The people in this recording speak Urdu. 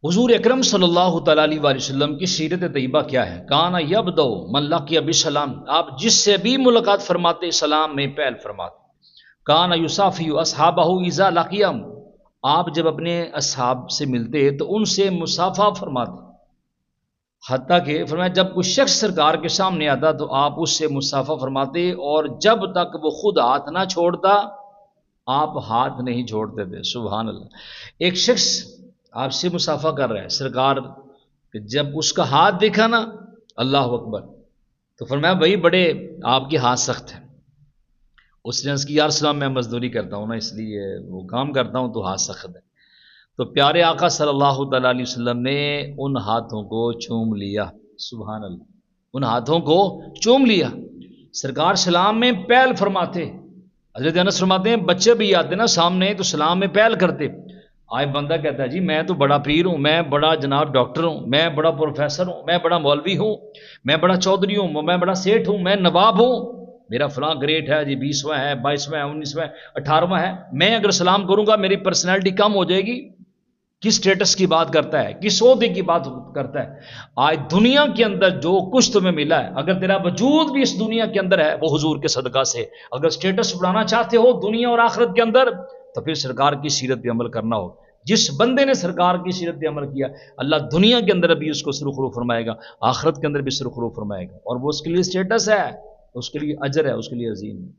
حضور اکرم صلی اللہ تعالیٰ علیہ وآلہ وسلم کی سیرت طیبہ کیا ہے؟ کانا یبدو من لقی بالسلام، آپ جس سے بھی ملاقات فرماتے سلام میں پہل فرماتے. کانا یصافی اصحابہ اذا لقیہم، آپ جب اپنے اصحاب سے ملتے تو ان سے مصافحہ فرماتے. حتیٰ کہ فرمایا جب کوئی شخص سرکار کے سامنے آتا تو آپ اس سے مصافحہ فرماتے، اور جب تک وہ خود ہاتھ نہ چھوڑتا آپ ہاتھ نہیں چھوڑتے تھے. سبحان اللہ. ایک شخص آپ سے مصافحہ کر رہا ہے، سرکار کہ جب اس کا ہاتھ دیکھا نا، اللہ اکبر، تو فرمایا بھائی بڑے آپ کے ہاتھ سخت ہیں. اس نے عرض کی یا رسول اللہ میں مزدوری کرتا ہوں نا، اس لیے وہ کام کرتا ہوں تو ہاتھ سخت ہے. تو پیارے آقا صلی اللہ تعالیٰ علیہ وسلم نے ان ہاتھوں کو چوم لیا. سبحان اللہ. ان ہاتھوں کو چوم لیا. سرکار سلام میں پہل فرماتے. حضرت انس فرماتے ہیں بچے بھی آتے نا سامنے تو سلام میں پہل کرتے. آج بندہ کہتا ہے جی میں تو بڑا پیر ہوں، میں بڑا جناب ڈاکٹر ہوں، میں بڑا پروفیسر ہوں، میں بڑا مولوی ہوں، میں بڑا چودھری ہوں، میں بڑا سیٹھ ہوں، میں نواب ہوں، میرا فلاں گریٹ ہے جی، 20واں ہے، 22واں ہے، 19واں ہے، 18واں ہے. میں اگر سلام کروں گا میری پرسنالٹی کم ہو جائے گی. کس سٹیٹس کی بات کرتا ہے، کس عہدے کی بات کرتا ہے. آج دنیا کے اندر جو کچھ تمہیں ملا ہے، اگر تیرا وجود بھی اس دنیا کے اندر ہے وہ حضور کے صدقہ سے. اگر سٹیٹس بڑھانا چاہتے ہو دنیا اور آخرت کے اندر تو پھر سرکار کی سیرت پہ عمل کرنا ہو. جس بندے نے سرکار کی سیرت پہ عمل کیا اللہ دنیا کے اندر بھی اس کو سرخرو فرمائے گا، آخرت کے اندر بھی سرخرو فرمائے گا. اور وہ اس کے لیے سٹیٹس ہے، اس کے لیے اجر ہے، اس کے لیے عظیم ہے.